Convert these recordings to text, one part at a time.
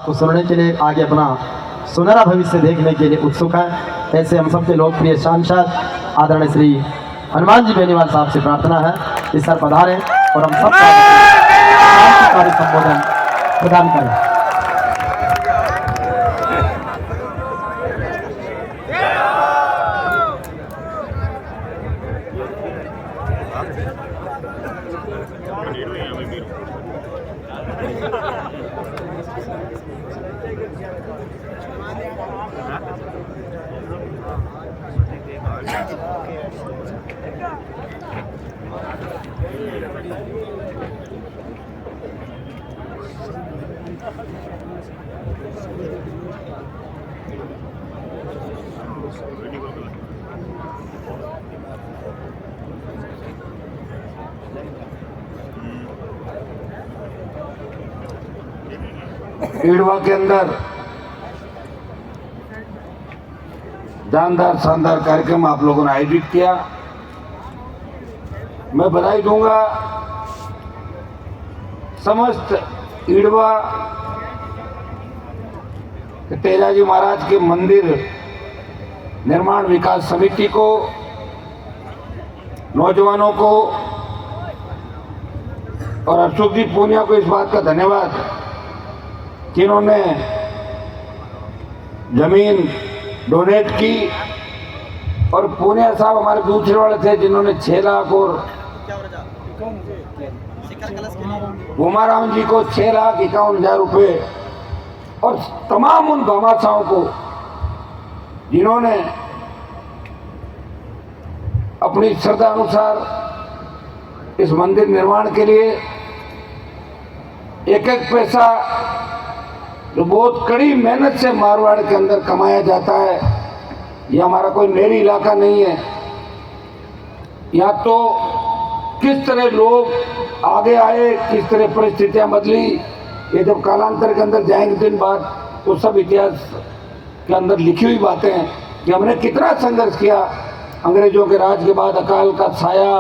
को सुनने के लिए आगे अपना सुनहरा भविष्य देखने के लिए उत्सुक है। ऐसे हम सबके लोकप्रिय सांसद आदरणीय श्री हनुमान जी बेनीवाल साहब से प्रार्थना है इस सर पधारें और हम सब कार्य संबोधन प्रदान करें। ईडवा के अंदर जानदार शानदार कार्यक्रम आप लोगों ने आयोजित किया। मैं बधाई दूंगा समस्त ईडवा तेजाजी महाराज के मंदिर निर्माण विकास समिति को, नौजवानों को और अशोक जी पूनिया को इस बात का धन्यवाद जिन्होंने जमीन डोनेट की, और पूनिया साहब हमारे दूसरे वाले थे जिन्होंने 6 लाख और उमाराम जी को 6,51,000 रुपये, और तमाम उन गौमाताओं को जिन्होंने अपनी श्रद्धा अनुसार इस मंदिर निर्माण के लिए एक एक पैसा जो बहुत कड़ी मेहनत से मारवाड़ के अंदर कमाया जाता है। यह हमारा कोई मेरी इलाका नहीं है। यहाँ तो किस तरह लोग आगे आए, किस तरह परिस्थितियां बदली, ये जब कालांतर के अंदर जाएंगे दिन बाद वो सब इतिहास के अंदर लिखी हुई बातें हैं कि हमने कितना संघर्ष किया। अंग्रेजों के राज के बाद अकाल का साया,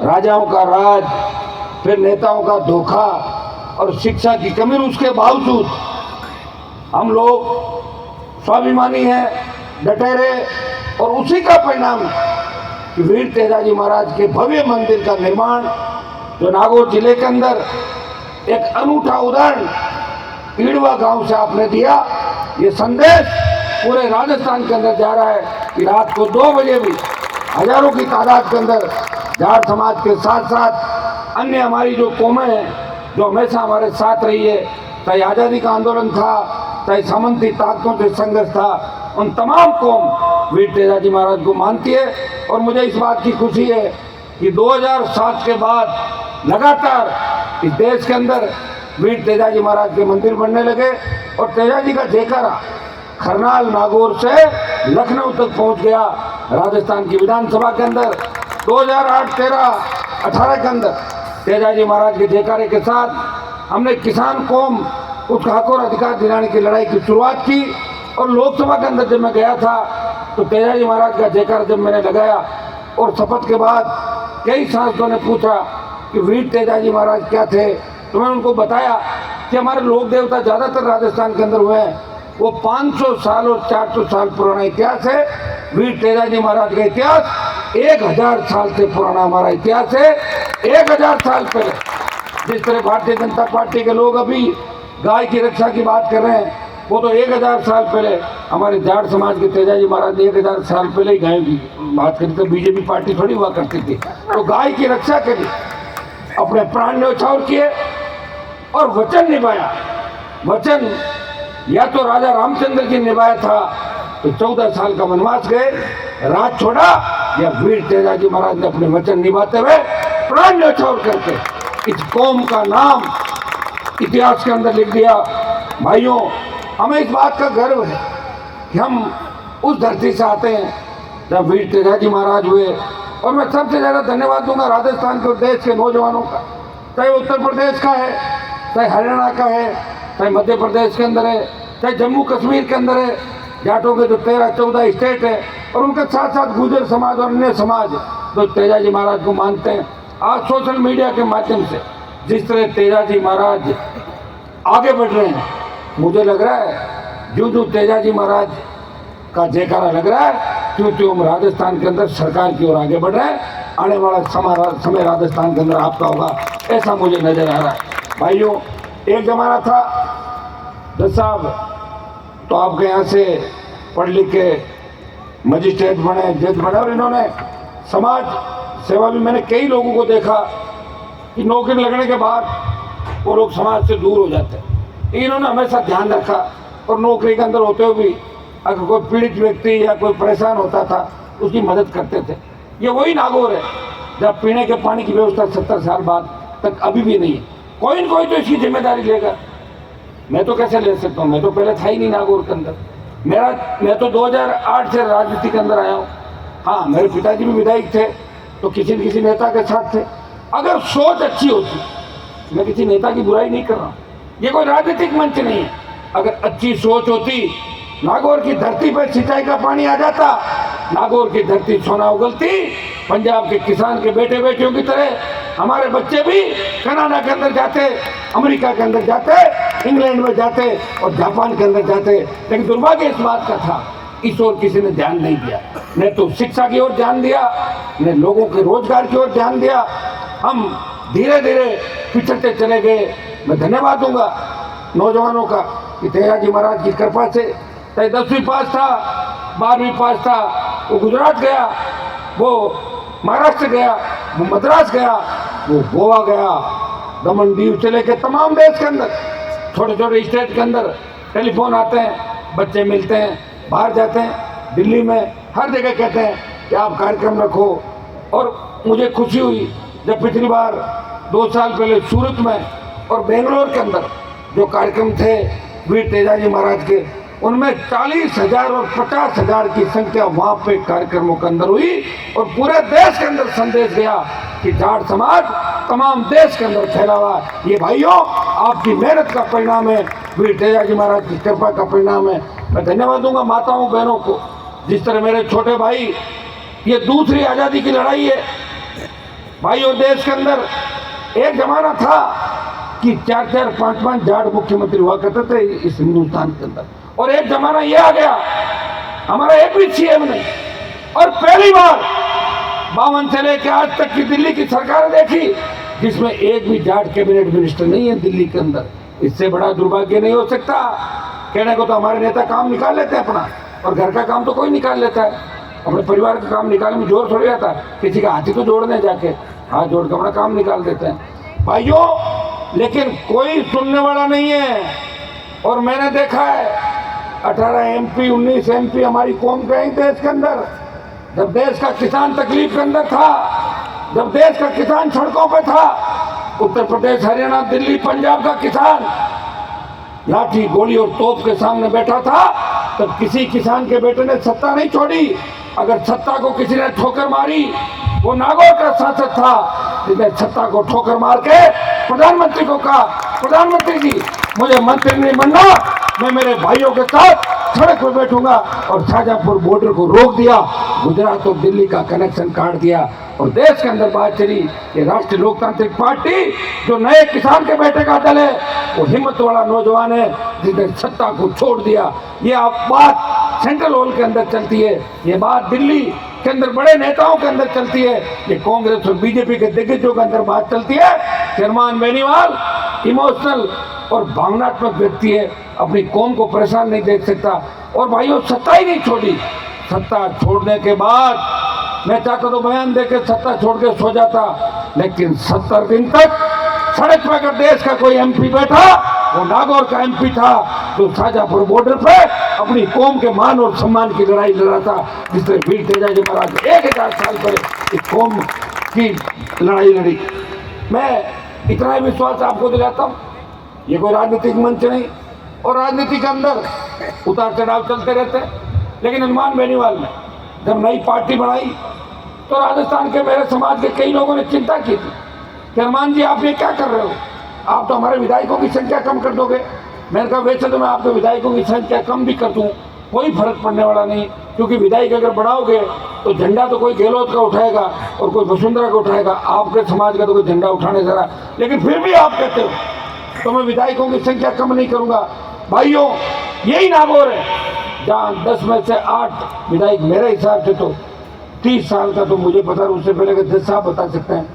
राजाओं का राज, फिर नेताओं का धोखा और शिक्षा की कमी, उसके बावजूद हम लोग स्वाभिमानी हैं, डटे रहे, और उसी का परिणाम कि वीर तेजाजी महाराज के भव्य मंदिर का निर्माण जो नागौर जिले के अंदर एक अनूठा उदाहरण ईडवा गांव से आपने दिया। ये संदेश पूरे राजस्थान के अंदर जा रहा है कि रात को 2 बजे भी हजारों की तादाद के अंदर जाट समाज के साथ साथ अन्य हमारी जो कौमें हैं जो हमेशा हमारे साथ रही है, चाहे आज़ादी का आंदोलन था, चाहे सामंती ताकतों से संघर्ष था, उन तमाम कौम वीर तेजाजी महाराज को मानती है। और मुझे इस बात की खुशी है कि 2007 के बाद लगातार इस देश के अंदर वीर तेजाजी महाराज के मंदिर बनने लगे, और तेजाजी का जयकारा खरनाल नागौर से लखनऊ तक पहुंच गया। राजस्थान की विधानसभा के अंदर 2008, 13, 18 के अंदर तेजाजी महाराज के जयकारे के साथ हमने किसान कौम उसका हक और अधिकार दिलाने की लड़ाई की शुरुआत की। और लोकसभा के अंदर जब मैं गया था तो तेजाजी महाराज का जयकारा जब मैंने लगाया, और शपथ के बाद कई सांसदों ने पूछा कि वीर तेजाजी महाराज क्या थे, तो मैंने उनको बताया कि हमारे लोक देवता ज़्यादातर राजस्थान के अंदर हुए हैं, वो 500 साल और 400 साल पुराना इतिहास है। वीर तेजाजी महाराज का इतिहास 1000 साल से पुराना हमारा इतिहास है। 1000 साल पहले जिस तरह भारतीय जनता पार्टी के लोग अभी गाय की रक्षा की बात कर रहे हैं, वो तो 1000 साल पहले हमारे जाट समाज के तेजाजी महाराज ने 1000 साल पहले ही गाय की बात करी। तो बीजेपी पार्टी थोड़ी हुआ करती थी। तो गाय की रक्षा के लिए अपने प्राण न्यौछावर किए और वचन निभाया। वचन या तो राजा रामचंद्र जी निभाया था तो 14 साल का वनवास गए, राज छोड़ा, या वीर तेजाजी महाराज ने अपने वचन निभाते हुए प्राण न्यौछावर करके इस कौम का नाम इतिहास के अंदर लिख दिया। भाइयों, हमें इस बात का गर्व है कि हम उस धरती से आते हैं जब वीर तेजाजी महाराज हुए। और मैं सबसे ज़्यादा धन्यवाद दूंगा राजस्थान के देश के नौजवानों का, चाहे उत्तर प्रदेश का है, चाहे हरियाणा का है, चाहे मध्य प्रदेश के अंदर है, चाहे जम्मू कश्मीर के अंदर है। जाटों के जो 13-14 स्टेट है, और उनके साथ साथ गुर्जर समाज और अन्य समाज जो तेजाजी महाराज को मानते हैं। आज सोशल मीडिया के माध्यम से जिस तरह तेजाजी महाराज आगे बढ़ रहे हैं, मुझे लग रहा है जो जो तेजाजी महाराज का जयकारा लग रहा है, क्यों क्यों हम राजस्थान के अंदर सरकार की ओर आगे बढ़ रहे हैं। आने वाला समय राजस्थान के अंदर आपका होगा, ऐसा मुझे नजर आ रहा है। भाइयों, एक जमाना था दस साहब, तो आपके यहाँ से पढ़ लिख के मजिस्ट्रेट बने, जज बने, और इन्होंने समाज सेवा भी, मैंने कई लोगों को देखा कि नौकरी लगने के बाद वो लोग समाज से दूर हो जाते हैं। इन्होंने हमेशा ध्यान रखा और नौकरी के अंदर होते हुए भी अगर कोई पीड़ित व्यक्ति या कोई परेशान होता था उसकी मदद करते थे। ये वही नागौर है जब पीने के पानी की व्यवस्था 70 साल बाद तक अभी भी नहीं है। कोई न कोई तो इसकी जिम्मेदारी लेगा। मैं तो कैसे ले सकता हूँ, मैं तो पहले था ही नहीं नागौर के अंदर। मैं तो 2008 से राजनीति के अंदर आया हूँ। हाँ, मेरे पिताजी भी विधायक थे तो किसी न किसी नेता के साथ थे। अगर सोच अच्छी होती, मैं किसी नेता की बुराई नहीं कर रहा हूँ, ये कोई राजनीतिक मंच नहीं है। अगर अच्छी सोच होती, नागौर की धरती पर सिंचाई का पानी आ जाता, नागौर की धरती सोना उगलती, पंजाब के किसान के बेटे बेटियों की तरह हमारे बच्चे भी कनाडा के अंदर जाते, अमेरिका के अंदर जाते, इंग्लैंड में जाते और जापान के अंदर जाते। लेकिन दुर्भाग्य इस बात का था, इस ओर किसी ने ध्यान नहीं दिया। न तो शिक्षा की ओर ध्यान दिया, न लोगों के रोजगार की ओर ध्यान दिया। हम धीरे धीरे पिछड़ते चले गए। मैं धन्यवाद दूंगा नौजवानों का कि तेजाजी महाराज की कृपा से चाहे 10वीं पास था, 12वीं पास था, वो गुजरात गया, वो महाराष्ट्र गया, वो मद्रास गया, वो गोवा गया, दमन दीव से लेकर तमाम देश के अंदर, छोटे छोटे स्टेट के अंदर टेलीफोन आते हैं, बच्चे मिलते हैं, बाहर जाते हैं, दिल्ली में हर जगह कहते हैं कि आप कार्यक्रम रखो। और मुझे खुशी हुई जब पिछली बार 2 साल पहले सूरत में और बेंगलोर के अंदर जो कार्यक्रम थे वीर तेजाजी महाराज के, उनमें 40,000 और 50,000 की संख्या वहाँ पे कार्यक्रमों के अंदर हुई और पूरे देश के अंदर संदेश गया कि जाट समाज तमाम देश के अंदर फैला हुआ। ये भाइयों, आपकी मेहनत का परिणाम है, वीर तेजाजी महाराज की कृपा का परिणाम है। मैं धन्यवाद दूंगा माताओं बहनों को, जिस तरह मेरे छोटे भाई, ये दूसरी आज़ादी की लड़ाई है भाइयों। देश के अंदर एक जमाना था कि 4-4, 5-5 जाट मुख्यमंत्री हुआ करते थे इस हिंदुस्तान के अंदर, और एक जमाना ये आ गया हमारा एक भी सीएम नहीं। और पहली बार 52 से लेकर आज तक की दिल्ली की सरकार देखी जिसमें एक भी जाट कैबिनेट मिनिस्टर नहीं है दिल्ली के अंदर। इससे बड़ा दुर्भाग्य नहीं हो सकता। कहने को तो हमारे नेता काम निकाल लेते हैं अपना, और घर का काम तो कोई निकाल लेता है, अपने परिवार का काम निकालने में जोर थोड़ी आता है। किसी का हाथी तो जोड़ने जाके हाथ जोड़ कर अपना काम निकाल देते हैं भाइयों। लेकिन कोई सुनने वाला नहीं है। और मैंने देखा है 18 MP 19 MP हमारी कौम गई देश के अंदर। जब देश का किसान तकलीफ के अंदर था, जब देश का किसान सड़कों पे था, उत्तर प्रदेश, हरियाणा, दिल्ली, पंजाब का किसान लाठी गोली और तोप के सामने बैठा था, तब किसी किसान के बेटे ने सत्ता नहीं छोड़ी। अगर सत्ता को किसी ने ठोकर मारी, वो नागौर का सांसद था जिसने सत्ता को ठोकर मार के प्रधानमंत्री को कहा, प्रधानमंत्री जी मुझे मंत्री नहीं बनना, मैं मेरे भाइयों के साथ सड़क पर बैठूंगा। और शाहजहांपुर बॉर्डर को रोक दिया, गुजरात और दिल्ली का कनेक्शन काट दिया। और देश के अंदर बात चली कि राष्ट्रीय लोकतांत्रिक पार्टी जो नए किसान के बेटे का दल है, वो हिम्मत वाला नौजवान है जिसने सत्ता को छोड़ दिया। ये बात सेंट्रल हॉल के अंदर चलती है, ये बात दिल्ली के अंदर बड़े नेताओं के अंदर चलती है, ये कांग्रेस और बीजेपी के दिग्गजों के अंदर बात चलती है। हनुमान बेनीवाल इमोशनल और भावनात्मक व्यक्ति है, अपनी कौम को परेशान नहीं देख सकता। और भाइयों, सत्ता ही नहीं छोड़ी। सत्ता छोड़ने के बाद मैं चाहता तो बयान दे के सत्ता छोड़ के सो जाता, लेकिन 70 दिन तक सड़क पर अगर देश का कोई MP बैठा, वो नागौर का MP था जो शाहजहांपुर बॉर्डर पे अपनी कौम के मान और सम्मान की लड़ाई लड़ रहा था, जिसने वीर तेजाजी महाराज 1000 साल पहले इस कौम की लड़ाई लड़ी। मैं इतना ही विश्वास आपको दिलाता हूँ, ये कोई राजनीतिक मंच नहीं, और राजनीति के अंदर उतार चढ़ाव चलते रहते हैं। लेकिन हनुमान बेनीवाल ने जब नई पार्टी बनाई तो राजस्थान के मेरे समाज के कई लोगों ने चिंता की थी कि हनुमान जी आप ये क्या कर रहे हो, आप तो हमारे विधायकों की संख्या कम कर दोगे। मैंने कहा वैसे तो मैं आपके विधायकों की संख्या कम भी कर दूँ, कोई फर्क पड़ने वाला नहीं, क्योंकि विधायक अगर बढ़ाओगे तो झंडा तो कोई गहलोत का उठाएगा और कोई वसुंधरा का उठाएगा, आपके समाज का तो कोई झंडा उठाने जरा। लेकिन फिर भी आप कहते हो तो मैं विधायकों की संख्या कम नहीं करूँगा। भाइयों यही नागौर है जहाँ 10 में से 8 विधायक मेरे हिसाब से तो 30 साल का तो मुझे पता है, उससे पहले के 10 साहब बता सकते हैं।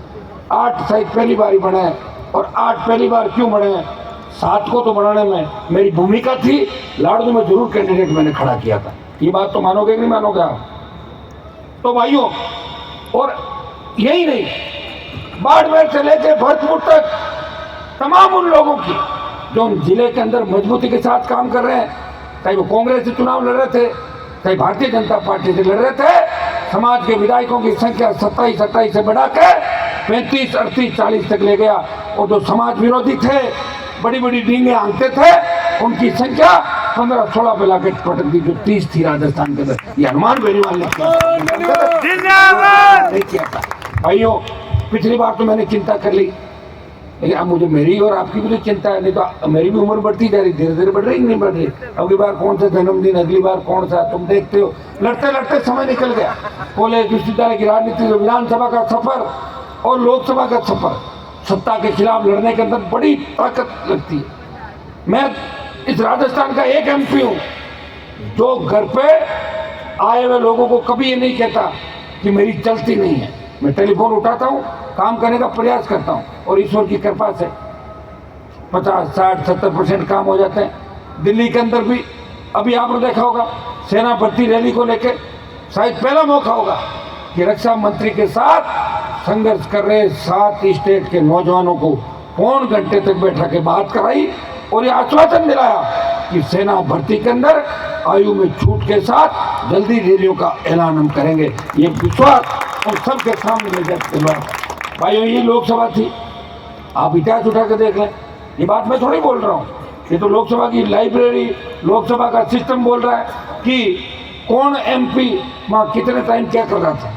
8 शायद पहली बार ही बने हैं, और 8 पहली बार क्यों बने हैं, 7 को तो बनाने में मेरी भूमिका थी। लाड़ू में जरूर कैंडिडेट मैंने खड़ा किया था, ये बात तो मानोगे कि नहीं मानोगे आप? तो भाइयों, और यही नहीं, बाड़मेर से लेकर भरतपुर तक तमाम उन लोगों की जो उन जिले के अंदर मजबूती के साथ काम कर रहे हैं, चाहे वो कांग्रेस से चुनाव लड़ रहे थे, चाहे भारतीय जनता पार्टी से लड़ रहे थे, समाज के विधायकों की संख्या 27 से बढ़ाकर 35, 38, 40 तक ले गया। और जो समाज विरोधी थे, बड़ी बड़ी डींगे आंकते थे, उनकी संख्या 15-16 पे लाके पटक दी, जो 30 थी राजस्थान के अंदर। ये हनुमान बेनीवाल ने किया था। भाइयों, पिछली बार तो मैंने चिंता कर ली, लेकिन अब मुझे मेरी और आपकी भी तो चिंता है। नहीं तो मेरी भी उम्र बढ़ती जा रही, धीरे धीरे बढ़ रही, नहीं बढ़ रही। अगली बार कौन सा जन्मदिन, अगली बार कौन सा, तुम देखते हो, लड़ते लड़ते समय निकल गया। कॉलेज विश्वविद्यालय की राजनीति, विधानसभा का सफर और लोकसभा का सफर, सत्ता के खिलाफ लड़ने के अंदर बड़ी ताकत लगती है। मैं इस राजस्थान का एक MP हूँ जो घर पे आए हुए लोगों को कभी ये नहीं कहता कि मेरी चलती नहीं है। मैं टेलीफोन उठाता हूँ, काम करने का प्रयास करता हूँ, और ईश्वर की कृपा से 50, 60, 70% काम हो जाते हैं। दिल्ली के अंदर भी अभी आपने देखा होगा, सेना भर्ती रैली को लेकर शायद पहला मौका होगा कि रक्षा मंत्री के साथ संघर्ष कर रहे 7 स्टेट के नौजवानों को पौन घंटे तक बैठा के बात कराई, और ये आश्वासन दिलाया कि सेना भर्ती के अंदर आयु में छूट के साथ जल्दी रैलियों का ऐलान हम करेंगे। ये विश्वास और सबके सामने ले जाते हैं। भाइयों, ये लोकसभा थी, आप इतिहास उठा के देख लें, ये बात मैं थोड़ी बोल रहा हूँ, ये तो लोकसभा की लाइब्रेरी, लोकसभा का सिस्टम बोल रहा है कि कौन MP वहाँ कितने टाइम क्या कर रहा था।